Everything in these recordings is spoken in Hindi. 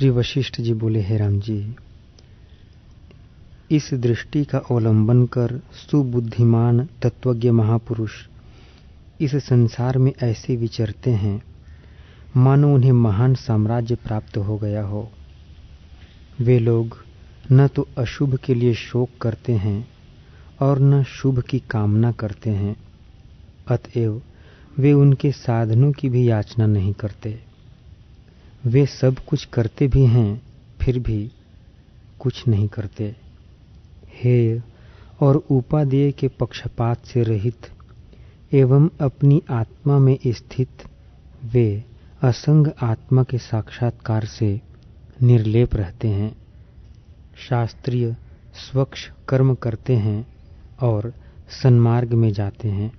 श्री वशिष्ठ जी बोले, हे राम जी, इस दृष्टि का अवलंबन कर सुबुद्धिमान तत्वज्ञ महापुरुष इस संसार में ऐसे विचरते हैं मानो उन्हें महान साम्राज्य प्राप्त हो गया हो। वे लोग न तो अशुभ के लिए शोक करते हैं और न शुभ की कामना करते हैं, अतएव वे उनके साधनों की भी याचना नहीं करते। वे सब कुछ करते भी हैं, फिर भी कुछ नहीं करते। हेय और उपादेय के पक्षपात से रहित एवं अपनी आत्मा में स्थित वे असंग आत्मा के साक्षात्कार से निर्लेप रहते हैं, शास्त्रीय स्वच्छ कर्म करते हैं और सन्मार्ग में जाते हैं।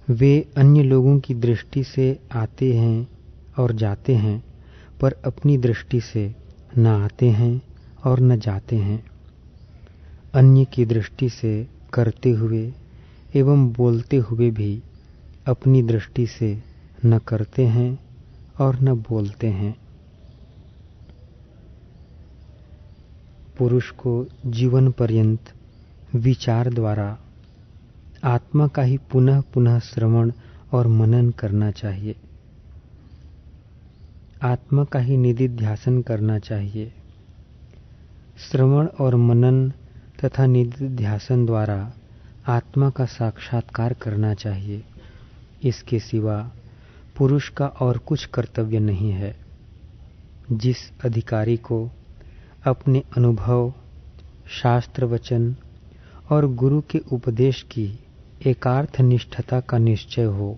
वे अन्य लोगों की दृष्टि से आते हैं और जाते हैं, पर अपनी दृष्टि से न आते हैं और न जाते हैं। अन्य की दृष्टि से करते हुए एवं बोलते हुए भी अपनी दृष्टि से न करते हैं और न बोलते हैं। पुरुष को जीवन पर्यंत विचार द्वारा आत्मा का ही पुनः पुनः श्रवण और मनन करना चाहिए, आत्मा का ही निधिध्यासन करना चाहिए। श्रवण और मनन तथा निधिध्यासन द्वारा आत्मा का साक्षात्कार करना चाहिए। इसके सिवा पुरुष का और कुछ कर्तव्य नहीं है। जिस अधिकारी को अपने अनुभव, शास्त्र वचन और गुरु के उपदेश की एकार्थ निष्ठता का निश्चय हो,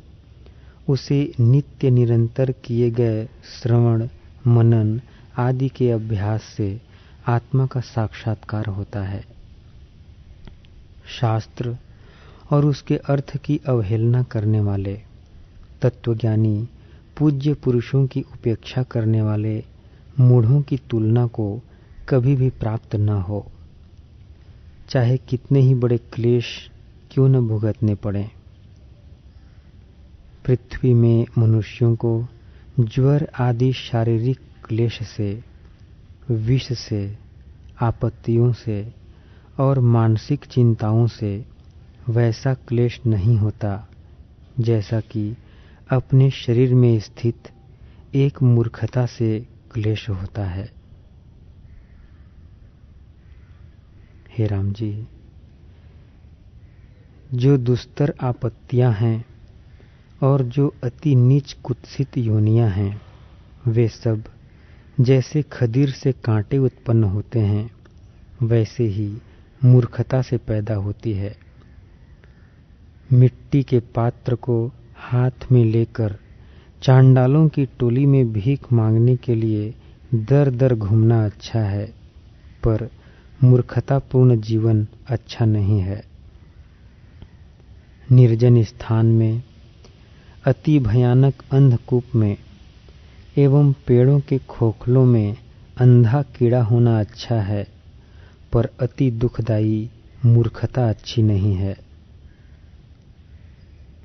उसे नित्य निरंतर किए गए श्रवण, मनन आदि के अभ्यास से आत्मा का साक्षात्कार होता है। शास्त्र और उसके अर्थ की अवहेलना करने वाले तत्वज्ञानी पूज्य पुरुषों की उपेक्षा करने वाले मूढ़ों की तुलना को कभी भी प्राप्त न हो, चाहे कितने ही बड़े क्लेश क्यों न भुगतने पड़े। पृथ्वी में मनुष्यों को ज्वर आदि शारीरिक क्लेश से, विष से, आपत्तियों से और मानसिक चिंताओं से वैसा क्लेश नहीं होता जैसा कि अपने शरीर में स्थित एक मूर्खता से क्लेश होता है। हे राम जी, जो दुस्तर आपत्तियां हैं और जो अति नीच कुत्सित योनियां हैं, वे सब जैसे खदीर से कांटे उत्पन्न होते हैं, वैसे ही मूर्खता से पैदा होती है। मिट्टी के पात्र को हाथ में लेकर चांडालों की टोली में भीख मांगने के लिए दर दर घूमना अच्छा है, पर मूर्खतापूर्ण जीवन अच्छा नहीं है। निर्जन स्थान में, अति भयानक अंधकूप में एवं पेड़ों के खोखलों में अंधा कीड़ा होना अच्छा है, पर अति दुखदायी मूर्खता अच्छी नहीं है।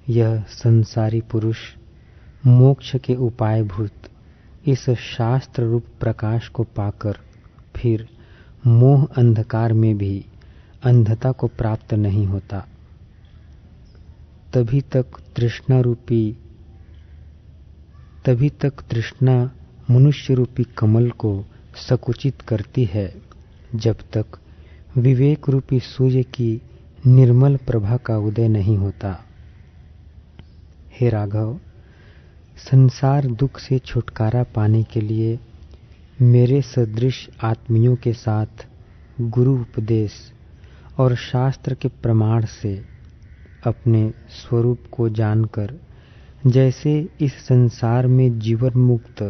यह संसारी पुरुष मोक्ष के उपायभूत इस शास्त्र रूप प्रकाश को पाकर फिर मोह अंधकार में भी अंधता को प्राप्त नहीं होता। तभी तक तृष्णा मनुष्य रूपी कमल को संकुचित करती है, जब तक विवेक रूपी सूर्य की निर्मल प्रभा का उदय नहीं होता। हे राघव, संसार दुख से छुटकारा पाने के लिए मेरे सदृश आत्मियों के साथ गुरु उपदेश और शास्त्र के प्रमाण से अपने स्वरूप को जानकर जैसे इस संसार में जीवन मुक्त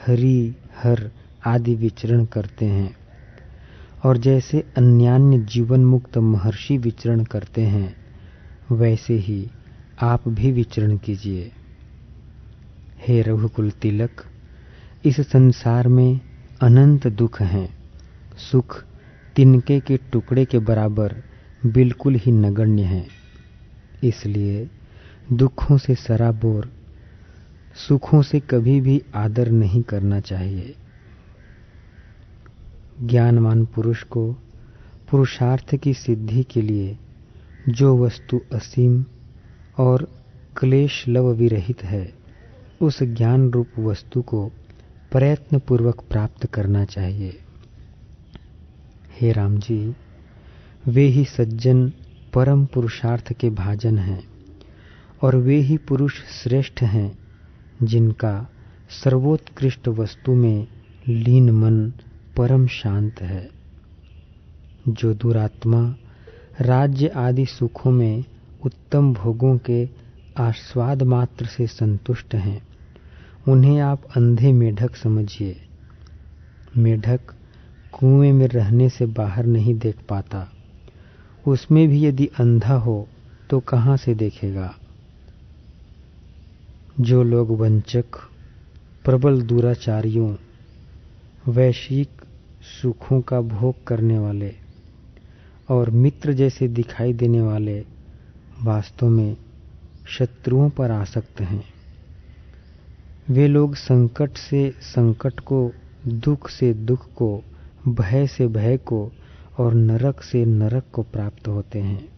हरि हर आदि विचरण करते हैं और जैसे अन्यान्य जीवन मुक्त महर्षि विचरण करते हैं, वैसे ही आप भी विचरण कीजिए। हे रघुकुल तिलक, इस संसार में अनंत दुख हैं। सुख तिनके के टुकड़े के बराबर बिल्कुल ही नगण्य है। इसलिए दुखों से सराबोर सुखों से कभी भी आदर नहीं करना चाहिए। ज्ञानवान पुरुष को पुरुषार्थ की सिद्धि के लिए जो वस्तु असीम और क्लेश लव विरहित है, उस ज्ञान रूप वस्तु को प्रयत्न पूर्वक प्राप्त करना चाहिए। हे राम जी, वे ही सज्जन परम पुरुषार्थ के भाजन हैं और वे ही पुरुष श्रेष्ठ हैं जिनका सर्वोत्कृष्ट वस्तु में लीन मन परम शांत है। जो दुरात्मा राज्य आदि सुखों में उत्तम भोगों के आस्वाद मात्र से संतुष्ट हैं, उन्हें आप अंधे मेढक समझिए। मेढक कुएं में रहने से बाहर नहीं देख पाता, उसमें भी यदि अंधा हो तो कहाँ से देखेगा। जो लोग वंचक, प्रबल दुराचारियों, वैश्विक सुखों का भोग करने वाले और मित्र जैसे दिखाई देने वाले वास्तव में शत्रुओं पर आसक्त हैं, वे लोग संकट से संकट को, दुख से दुख को, भय से भय को और नरक से नरक को प्राप्त होते हैं।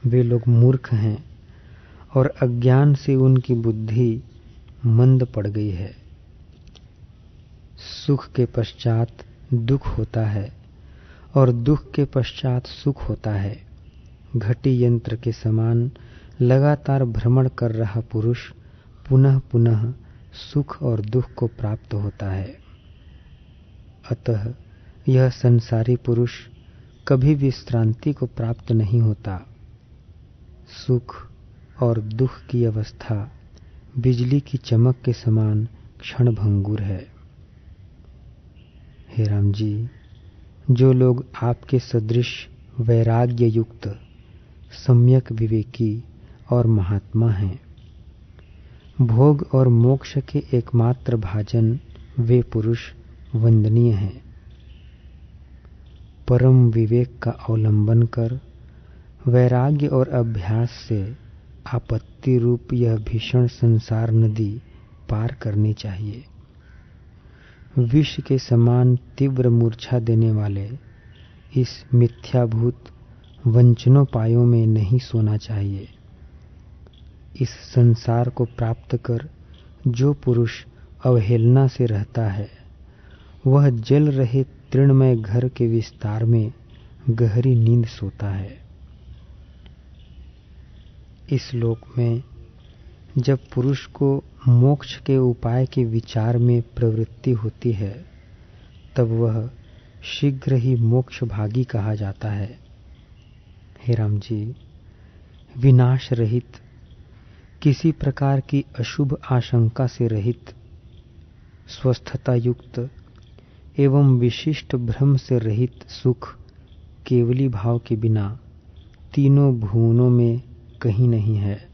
वे लोग मूर्ख हैं और अज्ञान से उनकी बुद्धि मंद पड़ गई है। सुख के पश्चात दुख होता है और दुख के पश्चात सुख होता है। घटी यंत्र के समान लगातार भ्रमण कर रहा पुरुष पुनः पुनः सुख और दुख को प्राप्त होता है। अतः यह संसारी पुरुष कभी विश्रांति को प्राप्त नहीं होता। सुख और दुख की अवस्था बिजली की चमक के समान क्षणभंगुर है। हे राम जी, जो लोग आपके सदृश वैराग्य युक्त, सम्यक विवेकी और महात्मा हैं, भोग और मोक्ष के एकमात्र भाजन वे पुरुष वंदनीय हैं। परम विवेक का अवलंबन कर वैराग्य और अभ्यास से आपत्ति रूप यह भीषण संसार नदी पार करनी चाहिए। विष के समान तीव्र मूर्छा देने वाले इस मिथ्याभूत वंचनोपायों में नहीं सोना चाहिए। इस संसार को प्राप्त कर जो पुरुष अवहेलना से रहता है, वह जल रहे तृणमय घर के विस्तार में गहरी नींद सोता है। इस लोक में जब पुरुष को मोक्ष के उपाय के विचार में प्रवृत्ति होती है, तब वह शीघ्र ही मोक्ष भागी कहा जाता है। हे राम जी, विनाश रहित, किसी प्रकार की अशुभ आशंका से रहित, स्वस्थता युक्त एवं विशिष्ट भ्रम से रहित सुख केवली भाव के बिना तीनों भुवनों में कहीं नहीं है।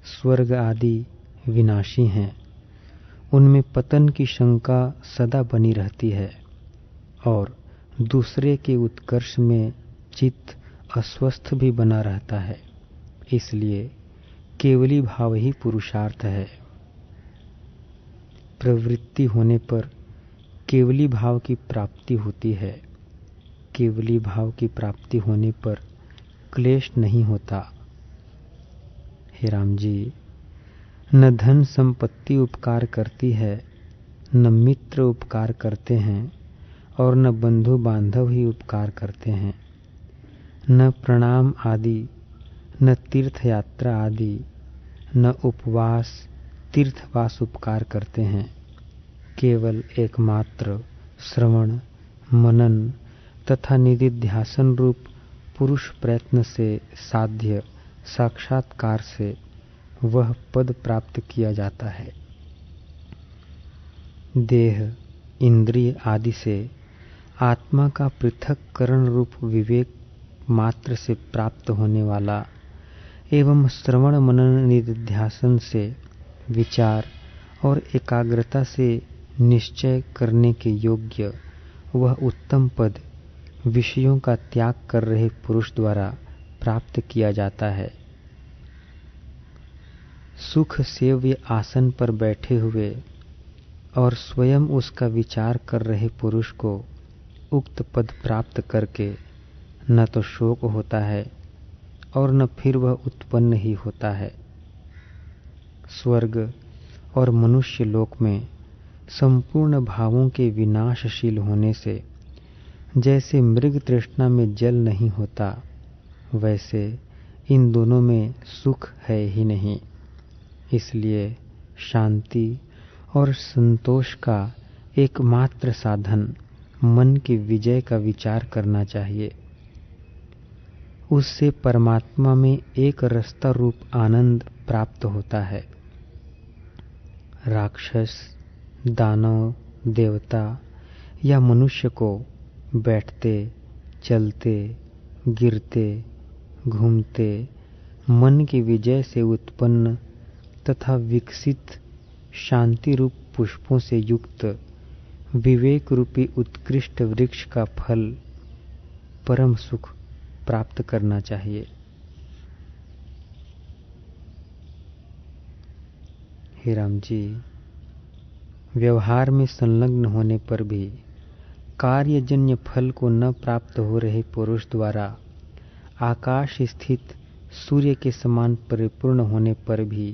स्वर्ग आदि विनाशी हैं, उनमें पतन की शंका सदा बनी रहती है और दूसरे के उत्कर्ष में चित्त अस्वस्थ भी बना रहता है। इसलिए केवली भाव ही पुरुषार्थ है। प्रवृत्ति होने पर केवली भाव की प्राप्ति होती है। केवली भाव की प्राप्ति होने पर क्लेश नहीं होता। हे राम जी, न धन संपत्ति उपकार करती है, न मित्र उपकार करते हैं और न बंधु बांधव ही उपकार करते हैं। न प्रणाम आदि, न तीर्थ यात्रा आदि, न उपवास तीर्थवास उपकार करते हैं। केवल एकमात्र श्रवण, मनन तथा निधिध्यासन रूप पुरुष प्रयत्न से साध्य साक्षात्कार से वह पद प्राप्त किया जाता है। देह, इंद्रिय आदि से आत्मा का पृथक्करण रूप विवेक मात्र से प्राप्त होने वाला एवं श्रवण मनन निधिध्यासन से विचार और एकाग्रता से निश्चय करने के योग्य वह उत्तम पद विषयों का त्याग कर रहे पुरुष द्वारा प्राप्त किया जाता है। सुख सेव्य आसन पर बैठे हुए और स्वयं उसका विचार कर रहे पुरुष को उक्त पद प्राप्त करके न तो शोक होता है और न फिर वह उत्पन्न ही होता है। स्वर्ग और मनुष्य लोक में संपूर्ण भावों के विनाशशील होने से जैसे मृग तृष्णा में जल नहीं होता, वैसे इन दोनों में सुख है ही नहीं। इसलिए शांति और संतोष का एकमात्र साधन मन की विजय का विचार करना चाहिए। उससे परमात्मा में एक रसता रूप आनंद प्राप्त होता है। राक्षस, दानव, देवता या मनुष्य को बैठते, चलते, गिरते, घूमते मन की विजय से उत्पन्न तथा विकसित शांति रूप पुष्पों से युक्त विवेक रूपी उत्कृष्ट वृक्ष का फल परम सुख प्राप्त करना चाहिए। हे राम जी, व्यवहार में संलग्न होने पर भी कार्यजन्य फल को न प्राप्त हो रहे पुरुष द्वारा आकाश स्थित सूर्य के समान परिपूर्ण होने पर भी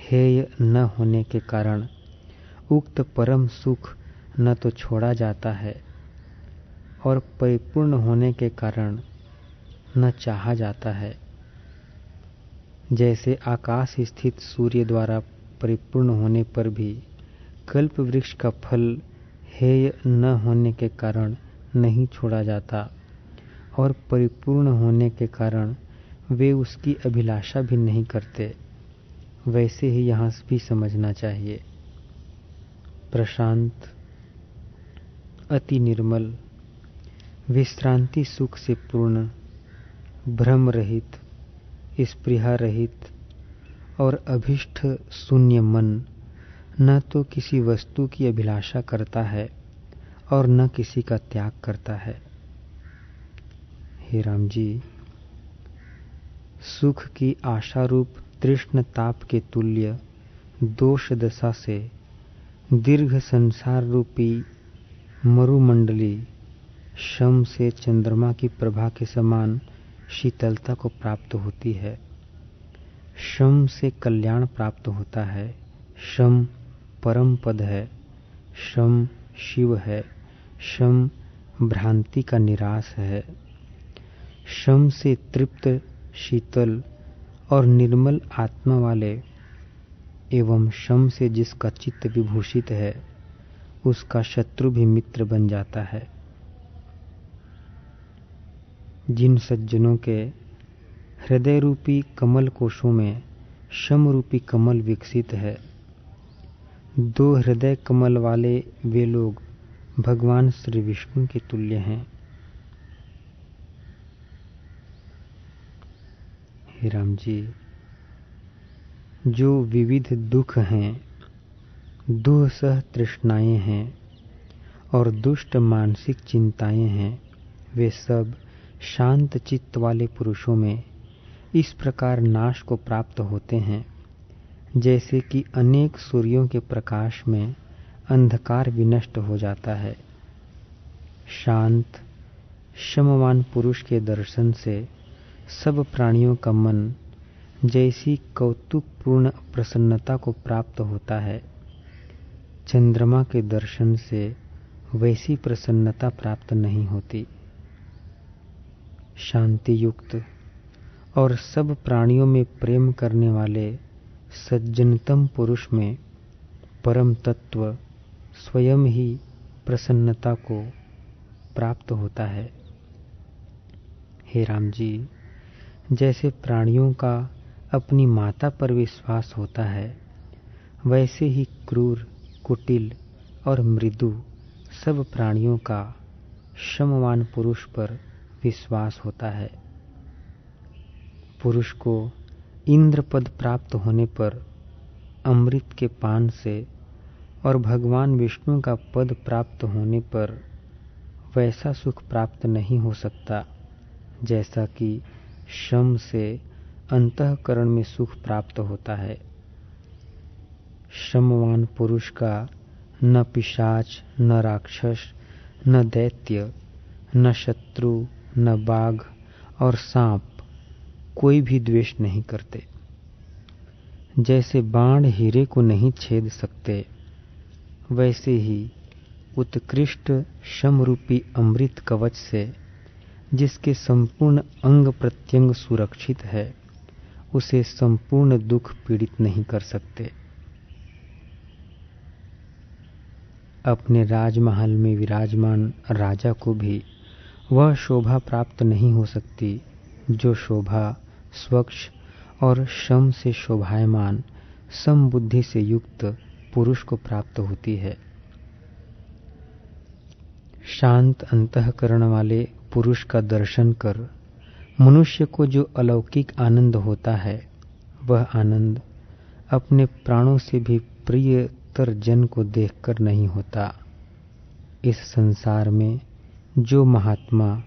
हेय न होने के कारण उक्त परम सुख न तो छोड़ा जाता है और परिपूर्ण होने के कारण न चाहा जाता है। जैसे आकाश स्थित सूर्य द्वारा परिपूर्ण होने पर भी कल्प वृक्ष का फल हेय न होने के कारण नहीं छोड़ा जाता और परिपूर्ण होने के कारण वे उसकी अभिलाषा भी नहीं करते, वैसे ही यहाँ भी समझना चाहिए। प्रशांत, अति निर्मल, विश्रांति सुख से पूर्ण, भ्रम रहित, स्पृहा रहित और अभिष्ट शून्य मन न तो किसी वस्तु की अभिलाषा करता है और न किसी का त्याग करता है। हे राम जी, सुख की आशा रूप तृष्ण ताप के तुल्य दोष दशा से दीर्घ संसार रूपी मरुमंडली शम से चंद्रमा की प्रभा के समान शीतलता को प्राप्त होती है। शम से कल्याण प्राप्त होता है। शम परम पद है। शम शिव है। शम भ्रांति का निराश है। शम से तृप्त, शीतल और निर्मल आत्मा वाले एवं शम से जिसका चित्त विभूषित है, उसका शत्रु भी मित्र बन जाता है। जिन सज्जनों के हृदय रूपी कमल कोशों में शम रूपी कमल विकसित है, दो हृदय कमल वाले वे लोग भगवान श्री विष्णु के तुल्य हैं। हे राम जी, जो विविध दुख हैं, दुःसह तृष्णाएं हैं और दुष्ट मानसिक चिंताएं हैं, वे सब शांत चित्त वाले पुरुषों में इस प्रकार नाश को प्राप्त होते हैं, जैसे कि अनेक सूर्यों के प्रकाश में अंधकार विनष्ट हो जाता है। शांत शमवान पुरुष के दर्शन से सब प्राणियों का मन जैसी कौतुकपूर्ण प्रसन्नता को प्राप्त होता है, चंद्रमा के दर्शन से वैसी प्रसन्नता प्राप्त नहीं होती। शांति युक्त और सब प्राणियों में प्रेम करने वाले सज्जनतम पुरुष में परम तत्व स्वयं ही प्रसन्नता को प्राप्त होता है। हे राम जी, जैसे प्राणियों का अपनी माता पर विश्वास होता है, वैसे ही क्रूर, कुटिल और मृदु सब प्राणियों का शमवान पुरुष पर विश्वास होता है। पुरुष को इंद्र पद प्राप्त होने पर अमृत के पान से और भगवान विष्णु का पद प्राप्त होने पर वैसा सुख प्राप्त नहीं हो सकता जैसा कि शम से अंतःकरण में सुख प्राप्त होता है। शमवान पुरुष का न पिशाच, न राक्षस, न दैत्य, न शत्रु, न बाघ और सांप कोई भी द्वेष नहीं करते। जैसे बाण हीरे को नहीं छेद सकते, वैसे ही उत्कृष्ट शमरूपी अमृत कवच से जिसके संपूर्ण अंग प्रत्यंग सुरक्षित है, उसे संपूर्ण दुख पीड़ित नहीं कर सकते। अपने राजमहल में विराजमान राजा को भी वह शोभा प्राप्त नहीं हो सकती जो शोभा स्वच्छ और शम से शोभायमान समबुद्धि से युक्त पुरुष को प्राप्त होती है। शांत अंतःकरण वाले पुरुष का दर्शन कर मनुष्य को जो अलौकिक आनंद होता है, वह आनंद अपने प्राणों से भी प्रियतर जन को देखकर नहीं होता। इस संसार में जो महात्मा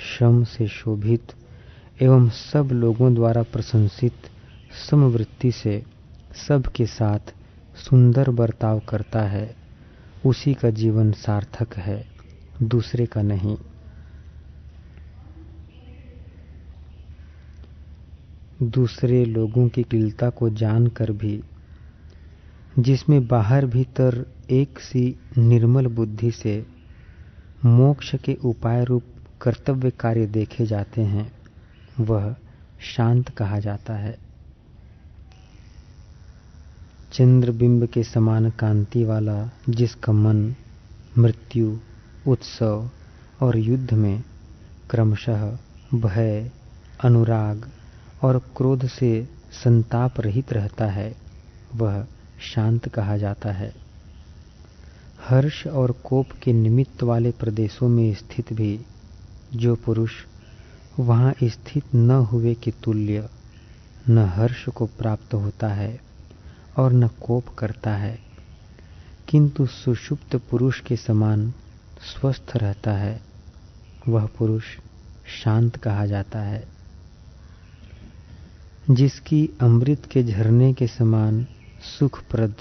श्रम से शोभित एवं सब लोगों द्वारा प्रशंसित समवृत्ति से सबके साथ सुंदर बर्ताव करता है, उसी का जीवन सार्थक है, दूसरे का नहीं। दूसरे लोगों की कुटिलता को जानकर भी, जिसमें बाहर भीतर एक सी निर्मल बुद्धि से मोक्ष के उपाय रूप कर्तव्य कार्य देखे जाते हैं, वह शांत कहा जाता है। चंद्रबिंब के समान कांति वाला जिसका मन मृत्यु, उत्सव और युद्ध में क्रमशः भय, अनुराग और क्रोध से संताप रहित रहता है, वह शांत कहा जाता है। हर्ष और कोप के निमित्त वाले प्रदेशों में स्थित भी जो पुरुष वहाँ स्थित न हुए के तुल्य न हर्ष को प्राप्त होता है और न कोप करता है, किंतु सुषुप्त पुरुष के समान स्वस्थ रहता है, वह पुरुष शांत कहा जाता है। जिसकी अमृत के झरने के समान सुखप्रद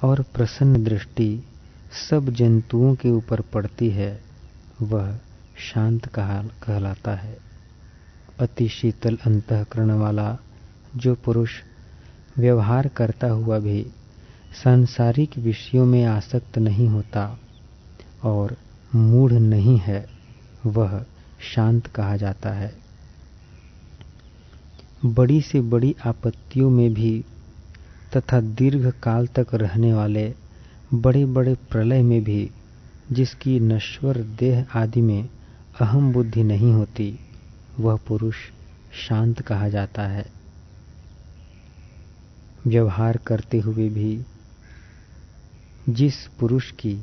और प्रसन्न दृष्टि सब जंतुओं के ऊपर पड़ती है, वह शांत कहलाता है। अति शीतल अंतःकरण वाला जो पुरुष व्यवहार करता हुआ भी सांसारिक विषयों में आसक्त नहीं होता और मूढ़ नहीं है, वह शांत कहा जाता है। बड़ी से बड़ी आपत्तियों में भी तथा दीर्घ काल तक रहने वाले बड़े बड़े प्रलय में भी जिसकी नश्वर देह आदि में अहम बुद्धि नहीं होती, वह पुरुष शांत कहा जाता है। व्यवहार करते हुए भी जिस पुरुष की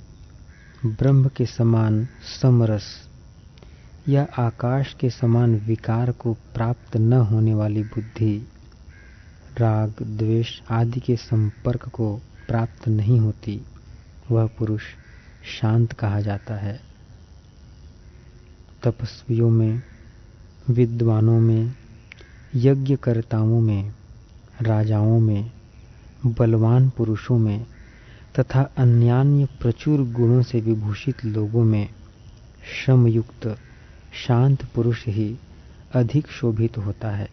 ब्रह्म के समान समरस या आकाश के समान विकार को प्राप्त न होने वाली बुद्धि, राग द्वेष आदि के संपर्क को प्राप्त नहीं होती, वह पुरुष शांत कहा जाता है। तपस्वियों में, विद्वानों में, यज्ञकर्ताओं में, राजाओं में, बलवान पुरुषों में तथा अन्यान्य प्रचुर गुणों से विभूषित लोगों में श्रमयुक्त शांत पुरुष ही अधिक शोभित होता है।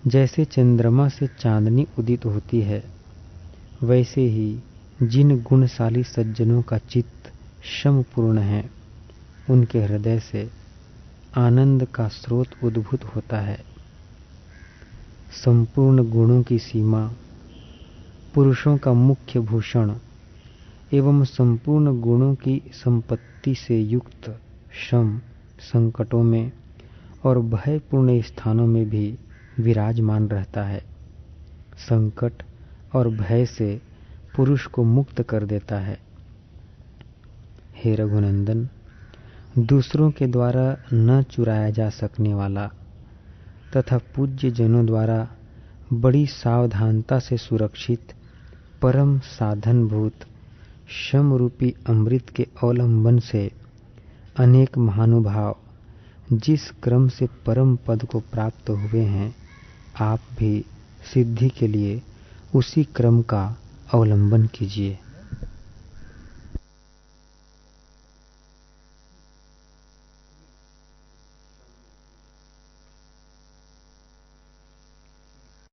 जैसे चंद्रमा से चांदनी उदित होती है, वैसे ही जिन गुणशाली सज्जनों का चित्त श्रमपूर्ण है, उनके हृदय से आनंद का स्रोत उद्भूत होता है। संपूर्ण गुणों की सीमा, पुरुषों का मुख्य भूषण एवं संपूर्ण गुणों की संपत्ति से युक्त श्रम संकटों में और भयपूर्ण स्थानों में भी विराजमान रहता है। संकट और भय से पुरुष को मुक्त कर देता है। हे रघुनंदन, दूसरों के द्वारा न चुराया जा सकने वाला तथा पूज्य जनों द्वारा बड़ी सावधानता से सुरक्षित परम साधनभूत श्रमरूपी अमृत के अवलंबन से अनेक महानुभाव जिस क्रम से परम पद को प्राप्त हुए हैं, आप भी सिद्धि के लिए उसी क्रम का अवलंबन कीजिए।